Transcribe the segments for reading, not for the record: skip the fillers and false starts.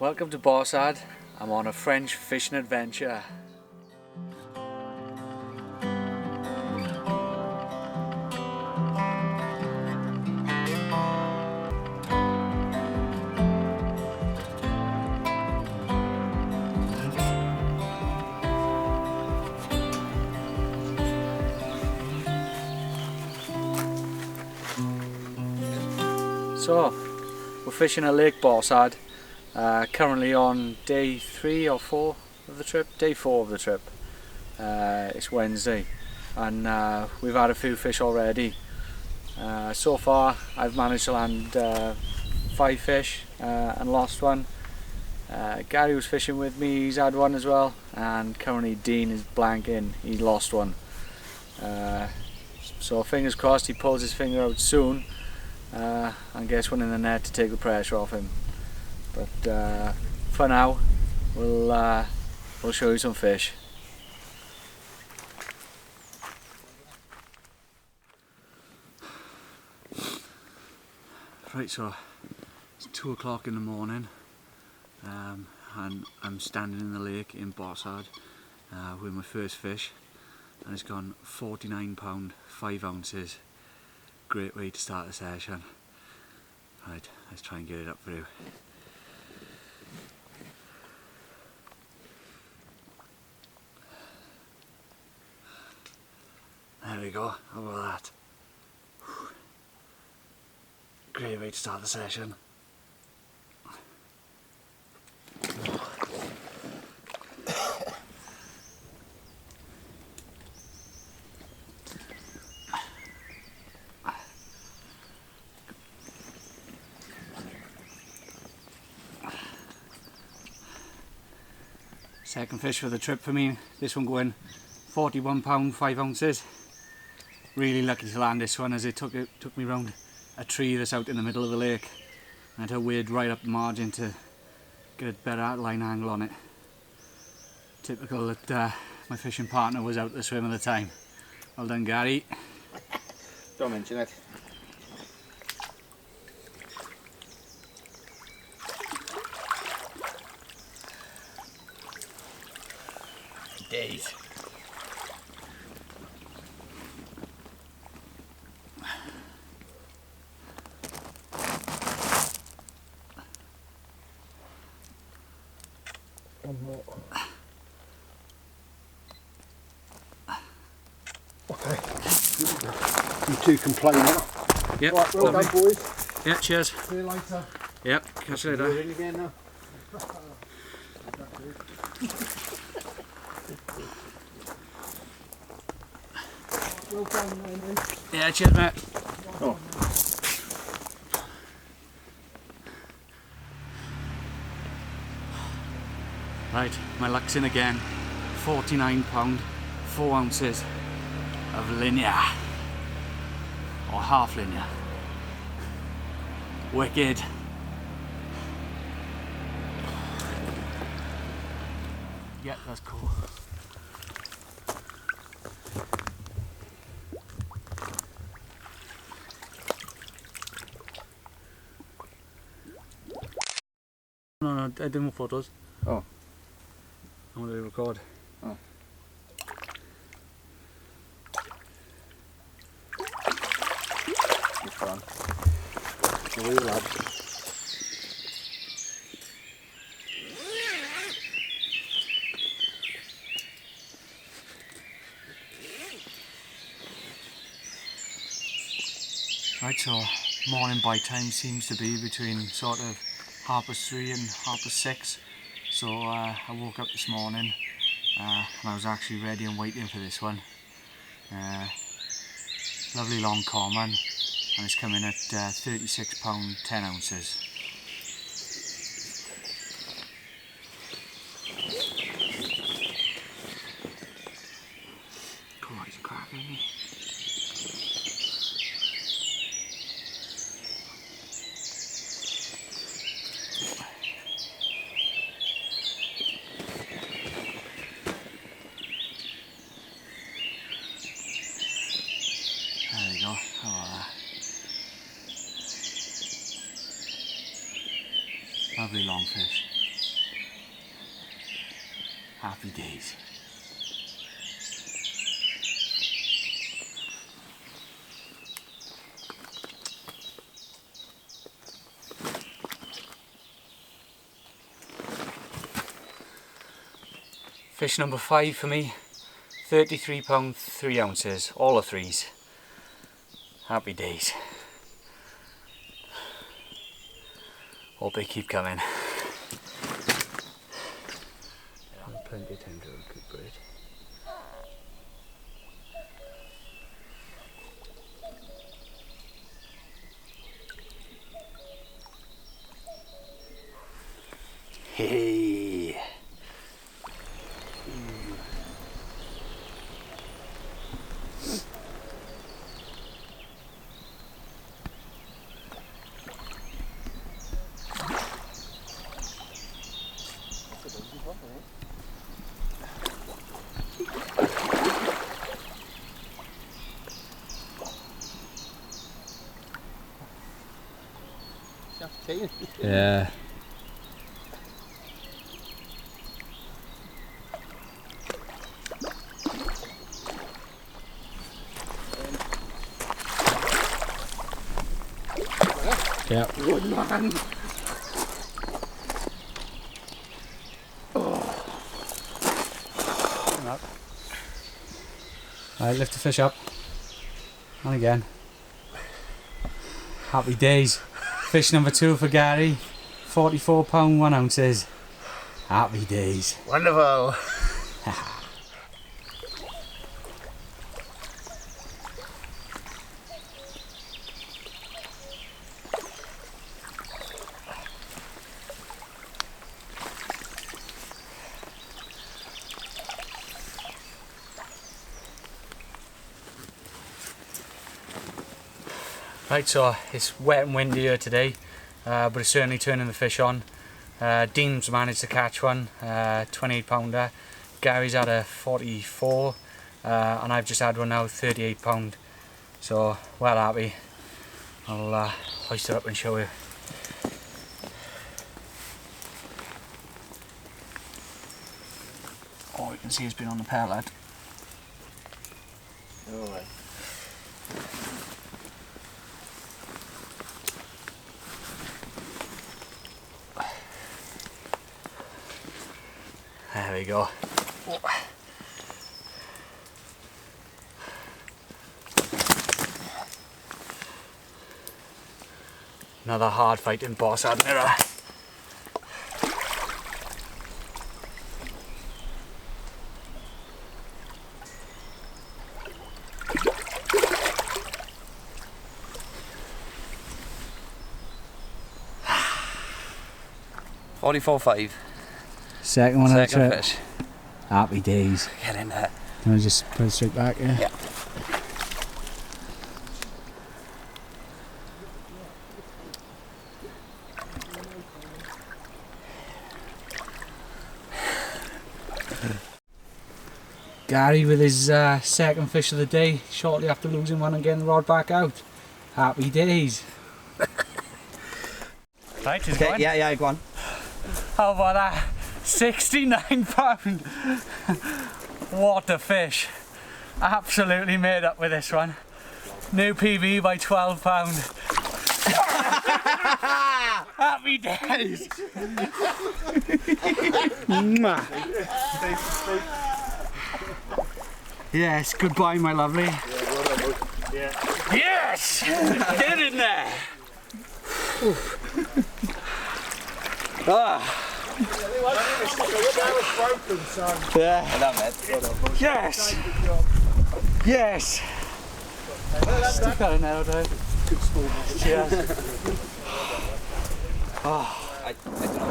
Welcome to Bossard. I'm on a French fishing adventure. So, we're fishing at Lake Bossard. Currently on day 3 or 4 of the trip. Day 4 of the trip. It's Wednesday, and we've had a few fish already. So far, I've managed to land 5 fish and lost one. Gary was fishing with me, he's had one as well, and currently Dean is blanking, he's lost one. So fingers crossed he pulls his finger out soon and gets one in the net to take the pressure off him. But for now, we'll show you some fish. Right, so it's 2 o'clock in the morning, and I'm standing in the lake in Bossard with my first fish, and it's gone £49, 5 ounces. Great way to start the session. Right, let's try and get it up through. There we go, how about that? Great way to start the session. Second fish for the trip for me. This one going £41, 5 ounces. Really lucky to land this one, as it took me round a tree that's out in the middle of the lake. I had to wade right up the margin to get a better outline angle on it. Typical that my fishing partner was out to swim at the time. Well done, Gary. Don't mention it. Days. One more. Okay. You two can play now. Yep. Right, well done, boys. Yeah, cheers. See you later. Yep, catch you later. You're in again now. Well done, Andy. Yeah, cheers, mate. Oh. Right, my luck's in again. £49, 4 ounces of linear. Or half linear. Wicked. Yeah, that's cool. No, I did more photos. Oh. I want to record. Oh. It's fun. The wee lad. Right, so morning bite time seems to be between sort of 3:30 and 6:30. So I woke up this morning and I was actually ready and waiting for this one. Lovely long common, and it's coming at £36, 10 ounces. Cool, he's cracking me. There we go. Oh, lovely long fish. Happy days. Fish number 5 for me, £33 3 ounces, all the threes. Happy days. Hope they keep coming. Plenty of time to recuperate. Hey. Yeah. Yeah. Good man. Right, lift the fish up. And again. Happy days. Fish number 2 for Gary. £44 1 ounces. Happy days. Wonderful. Right, so it's wet and windy here today, but it's certainly turning the fish on. Dean's managed to catch one, 28 pounder. Gary's had a 44, and I've just had one now, 38 pound. So well happy. I'll hoist it up and show you. Oh, you can see it's been on the pellet. Alright. There we go. Another hard fighting Bossard mirror. $44.5. Second one of the Second trip. fish. Happy days. Get in there. Can I just put it straight back? Yeah. Yeah. Gary with his second fish of the day, shortly after losing one and getting the rod back out. Happy days. Right, he's going. Yeah, go on. How about that? £69. What a fish. Absolutely made up with this one. New PB by £12. Happy days. Yes, goodbye my lovely. Yes! Get in there! Yeah. Yes! Yes! Stick that in there, though. Cheers. I don't know.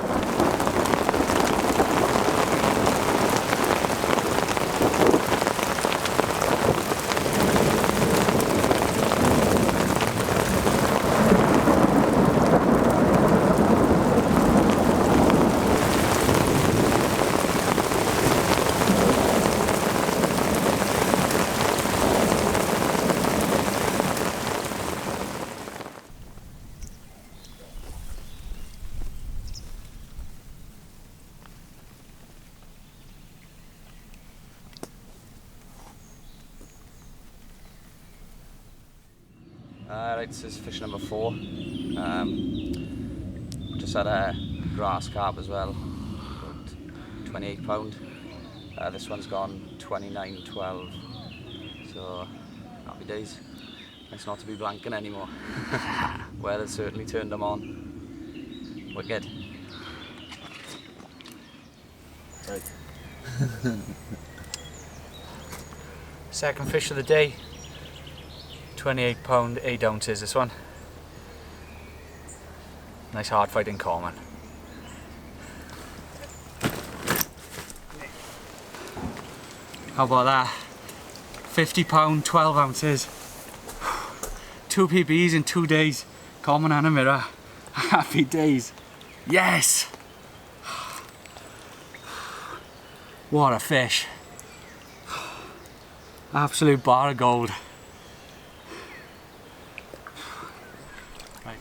right, this is fish number 4. Just had a grass carp as well, about 28 pound. This one's gone 29.12, so happy days. Nice not to be blanking anymore. Weather certainly turned them on. Wicked. Right. Second fish of the day. 28 pound, 8 ounces this one. Nice hard fighting common. How about that? 50 pound, 12 ounces. 2 PBs in 2 days. Common and a mirror. Happy days. Yes! What a fish. Absolute bar of gold. Right.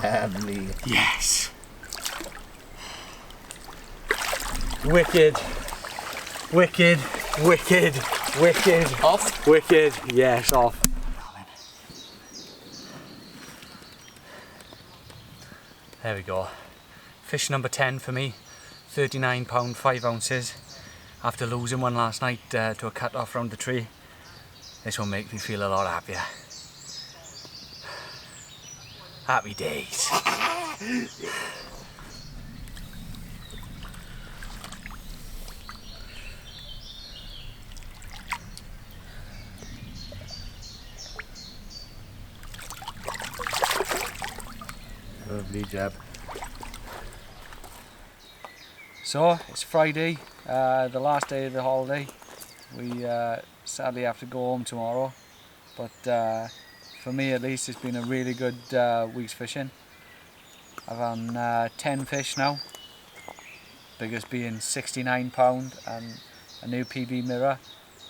Lovely. Yes. Wicked. Wicked. Wicked. Wicked. Off? Wicked. Yes, off. There we go. Fish number 10 for me. 39 pound, 5 ounces. After losing one last night to a cut off round the tree. This will make me feel a lot happier. Happy days. Lovely job. So it's Friday, the last day of the holiday. We sadly have to go home tomorrow, but for me at least it's been a really good week's fishing. I've on 10 fish now, biggest being 69 pound and a new PB mirror,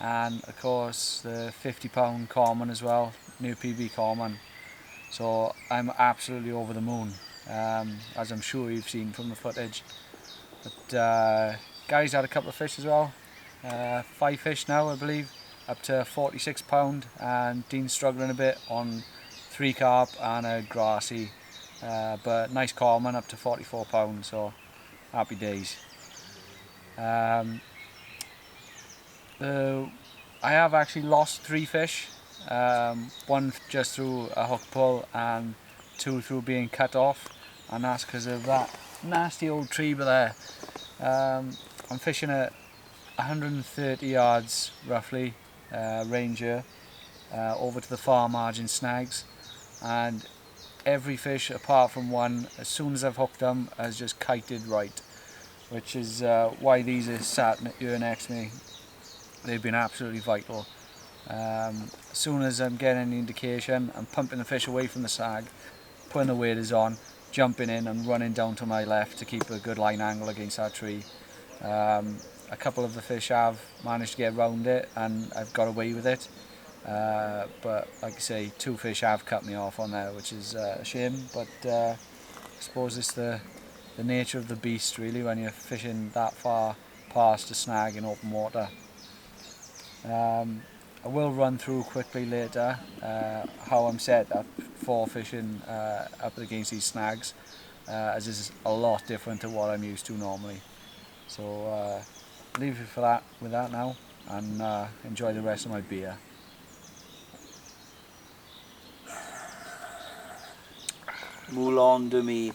and of course the 50 pound common as well, new PB common. So I'm absolutely over the moon, as I'm sure you've seen from the footage. But Gary's had a couple of fish as well, 5 fish now I believe, up to 46 pound, and Dean's struggling a bit on 3 carp and a grassy, but nice common up to 44 pound, so happy days. I have actually lost 3 fish. One just through a hook pull and 2 through being cut off, and that's because of that nasty old tree there. I'm fishing at 130 yards roughly, range here, over to the far margin snags, and every fish apart from one, as soon as I've hooked them, has just kited right, which is why these are sat here next to me. They've been absolutely vital. As soon as I'm getting any indication, I'm pumping the fish away from the sag, putting the waders on, jumping in and running down to my left to keep a good line angle against that tree. A couple of the fish have managed to get around it and I've got away with it, but like I say, 2 fish have cut me off on there, which is a shame, but I suppose it's the nature of the beast really when you're fishing that far past a snag in open water. I will run through quickly later how I'm set up for fishing up against these snags, as this is a lot different to what I'm used to normally. So leave you for that with that now, and enjoy the rest of my beer. Moulin de me.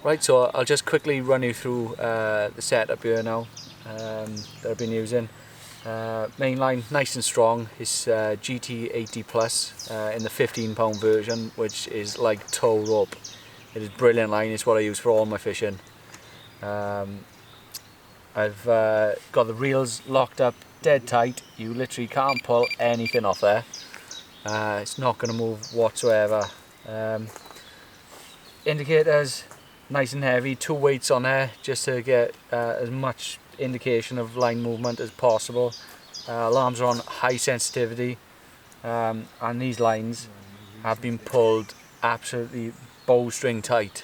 Right, so I'll just quickly run you through the setup here now that I've been using. Main line nice and strong is GT80 Plus in the 15 pound version, which is like tow rope. It is brilliant line, it's what I use for all my fishing. I've got the reels locked up dead tight. You literally can't pull anything off there. It's not going to move whatsoever. Indicators nice and heavy, 2 weights on there just to get as much indication of line movement as possible. Alarms are on high sensitivity, and these lines have been pulled absolutely bowstring tight.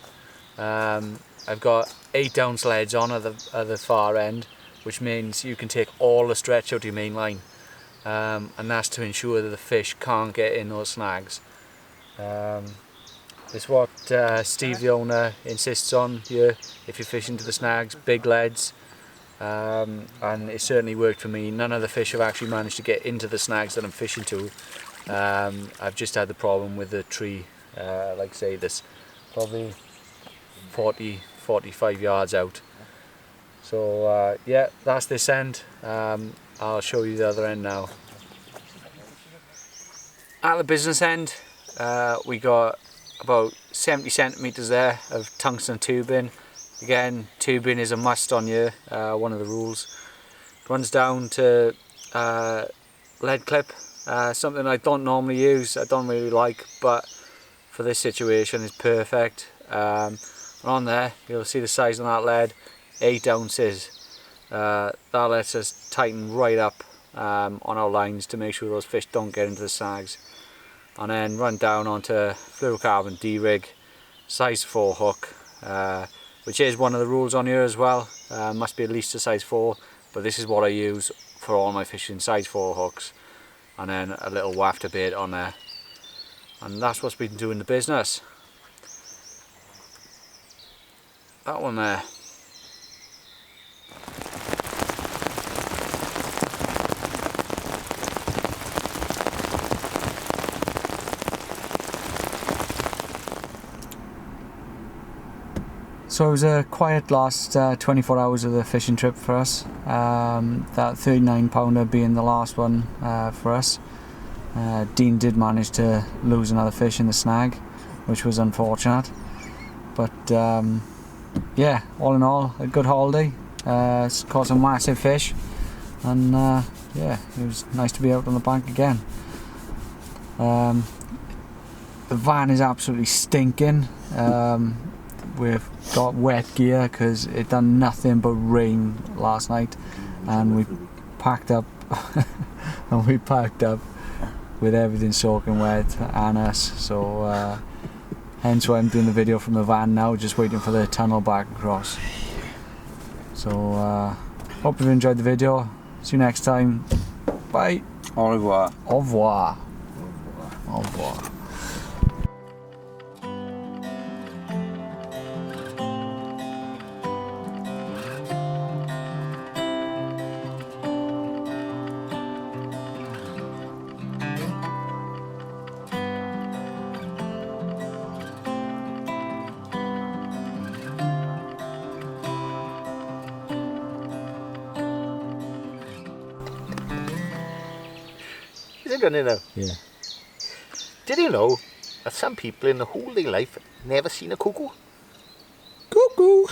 I've got 8 down sleds on at the far end, which means you can take all the stretch out of your main line, and that's to ensure that the fish can't get in those snags. It's what Steve the owner insists on here if you're fishing to the snags, big leads, and it certainly worked for me. None of the fish have actually managed to get into the snags that I'm fishing to. I've just had the problem with the tree, like I say, this probably 40-45 yards out. So yeah, that's this end. I'll show you the other end now. At the business end, we got about 70 centimetres there of tungsten tubing. Again, tubing is a must on here, one of the rules. It runs down to lead clip, something I don't normally use, I don't really like, but for this situation is perfect. On there you'll see the size on that lead, 8 ounces. That lets us tighten right up on our lines to make sure those fish don't get into the snags. And then run down onto fluorocarbon D-rig, size 4 hook, which is one of the rules on here as well. Must be at least a size 4, but this is what I use for all my fishing, size 4 hooks, and then a little wafter bait on there. And that's what's been doing the business. That one there. So it was a quiet last 24 hours of the fishing trip for us. That 39 pounder being the last one for us. Dean did manage to lose another fish in the snag, which was unfortunate. But yeah, all in all, a good holiday. Caught some massive fish, and yeah, it was nice to be out on the bank again. The van is absolutely stinking. We've got wet gear because it done nothing but rain last night, and we packed up with everything soaking wet and us. So hence why I'm doing the video from the van now, just waiting for the tunnel back across. So hope you've enjoyed the video. See you next time. Bye. Au revoir. Au revoir. Au revoir. Is it running now? Yeah. Did you know that some people in the whole of their life never seen a cuckoo? Cuckoo.